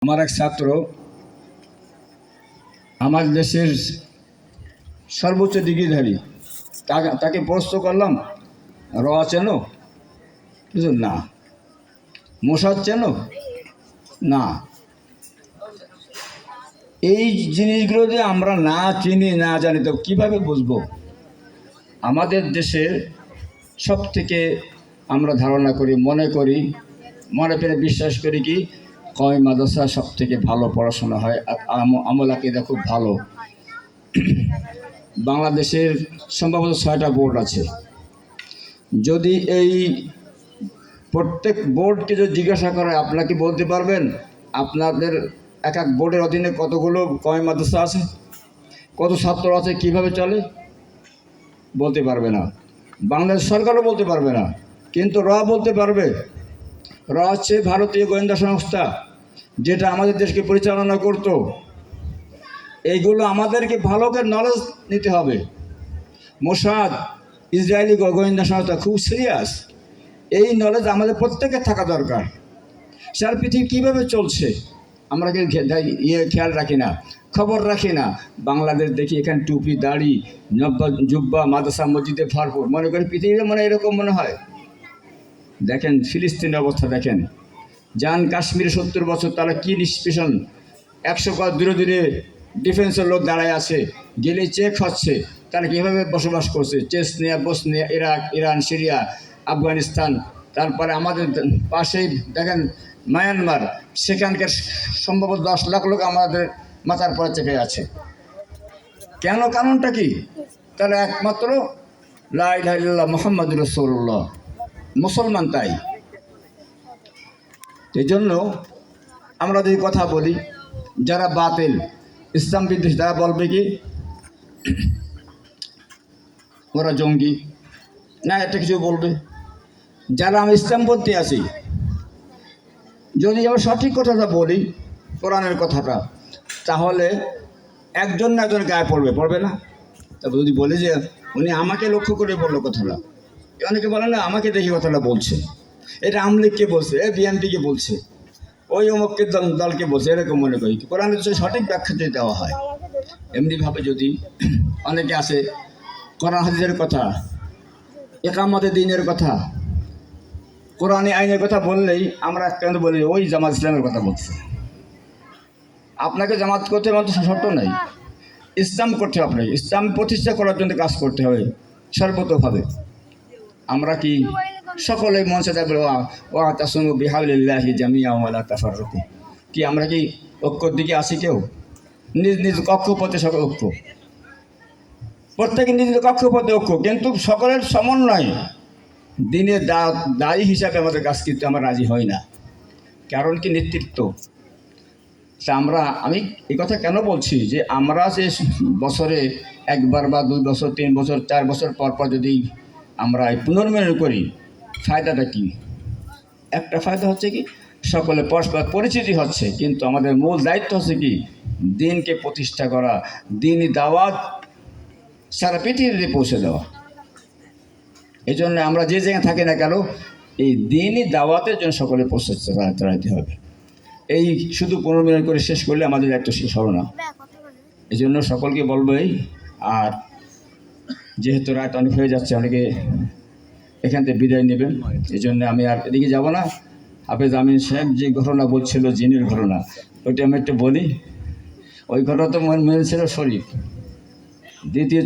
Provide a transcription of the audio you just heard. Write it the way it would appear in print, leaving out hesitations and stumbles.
আমার এক ছাত্র আমার দেশের সর্বোচ্চ ডিগ্রিধারী, তাকে প্রশ্ন করলাম, র চেনো? না। মোসাদ চেনো? না। এই জিনিসগুলো যে আমরা না চিনি না জানি তো কীভাবে বুঝবো? আমাদের দেশের সব থেকে আমরা ধারণা করি, মনে পেরে বিশ্বাস করি কি কওমি মাদ্রাসা সব থেকে ভালো পড়াশোনা হয়, আমল আকীদা খুব ভালো। বাংলাদেশের সম্ভবত 6টা বোর্ড আছে। যদি এই প্রত্যেক বোর্ডকে যদি জিজ্ঞাসা করে, আপনাকে বলতে পারবেন আপনাদের এক এক বোর্ডের অধীনে কতগুলো কওমি মাদ্রাসা আছে, কত ছাত্র আছে, কিভাবে চলে? বলতে পারবে না। বাংলাদেশ সরকারও বলতে পারবে না, কিন্তু র বলতে পারবে। র হচ্ছে ভারতীয় গোয়েন্দা সংস্থা, যেটা আমাদের দেশকে পরিচালনা করত। এইগুলো আমাদেরকে ভালো করে নলেজ নিতে হবে। মোসাদ, ইসরায়েলি গোয়েন্দা সংস্থা খুব সিরিয়াস। এই নলেজ আমাদের প্রত্যেকের থাকা দরকার। সারা পৃথিবী কীভাবে চলছে আমরা খেয়াল রাখি না, খবর রাখি না। বাংলাদেশ দেখি এখানে টুপি, দাড়ি, জুব্বা, মাদ্রাসা মসজিদে ভরপুর, মনে করি পৃথিবীতে এরকম মনে হয়। দেখেন ফিলিস্তিনের অবস্থা, দেখেন যান কাশ্মীরে 70 বছর, তারা কি নিষ্পেষণ, 100 গজ দূরে দূরে ডিফেন্সের লোক দাঁড়ায় আছে, গেলে চেক হচ্ছে তারা কীভাবে বসবাস করছে। Chechnya, Bosnia, Iraq, Iran, Syria, Afghanistan, তারপরে আমাদের পাশেই দেখেন মায়ানমার, সেখানকার সম্ভবত 10 লাখ লোক আমাদের মাথার পরে চেপে আছে। কেন? কারণটা কি? তাহলে একমাত্র লা ইলাহা ইল্লাল্লাহ মুহাম্মাদুর রাসূলুল্লাহ, মুসলমান তাই। এই জন্য আমরা যদি কথা বলি, যারা বাতিল ইসলাম বিদ্বেষী, তারা বলবে কি ওরা জঙ্গি, না এটা কিছু বলবে। যারা আমি ইসলামপন্থী আছি, যদি আমরা সঠিক কথাটা বলি, কোরআনের কথাটা, তাহলে একজন না একজন গায়ে পড়বে না? তারপর যদি বলি যে উনি আমাকে লক্ষ্য করে বললো কথাটা, অনেকে বলে না আমাকে দেখে কথাটা বলছে, এটা আওয়ামী লীগকে বলছে, বিএনপিকে বলছে, ওই অমুকের দলকে বলছে, এরকম মনে করি। কোরআনের সঠিক ব্যাখ্যা যদি দেওয়া হয়, এমনিভাবে যদি অনেকে আসে কোরআন হাদিসের কথা, একামতের দিনের কথা, কোরআনী আইনের কথা বললেই আমরা কেন বলি ওই জামাত ইসলামের কথা বলছে। আপনাকে জামাত করতে হবে শর্ত নাই, ইসলাম করতে হবে। আপনাকে ইসলাম প্রতিষ্ঠা করার জন্য কাজ করতে হবে সর্বতোভাবে। আমরা কি সকলে মঞ্চে থাকবে ওয়া তাসুমু বিহাবলিল্লাহি জামিআ ওয়া লা তাফাররাকু, কি আমরা কি ঐক্যর দিকে আসি? কেউ নিজ নিজ কক্ষপথে সকল ঐক্য, প্রত্যেকে নিজ নিজ কক্ষপথে ঐক্য, কিন্তু সকলের সমন্বয় দিনের দায়ী হিসাবে আমাদের কাজ করতে আমরা রাজি হই না। কারণ কি? নেতৃত্ব। আমি এই কথা কেন বলছি যে আমরা যে বছরে একবার বা 2 বছর, 3 বছর, 4 বছর পর পর যদি আমরা পুনর্মিলন করি, ফায়দাটা কি? একটা ফায়দা হচ্ছে কি সকলে পরস্পর পরিচিতি হচ্ছে, কিন্তু আমাদের মূল দায়িত্ব হচ্ছে কি দিনকে প্রতিষ্ঠা করা, দিনই দাওয়াত সারা পৃথিবীতে পৌঁছে দেওয়া। এই জন্য আমরা যে জায়গায় থাকি না কেন, এই দিনই দাওয়াতের জন্য সকলে প্রচেষ্টা চালাতে হবে। এই শুধু পুনর্মিলন করে শেষ করলে আমাদের দায়িত্ব শেষ হবে না। এই জন্য সকলকে বলবোই। আর যেহেতু রাত অনেক হয়ে যাচ্ছে, অনেকে এখান থেকে বিদায় নেবেন, এই জন্য আমি আর এদিকে যাব না। হাফেজ আমিন সাহেব যে ঘটনা বলছিল, জিনের ঘটনা, ওইটা আমি একটু বলি। ওই ঘটনা তো মনে ছিল শরীফ। দ্বিতীয়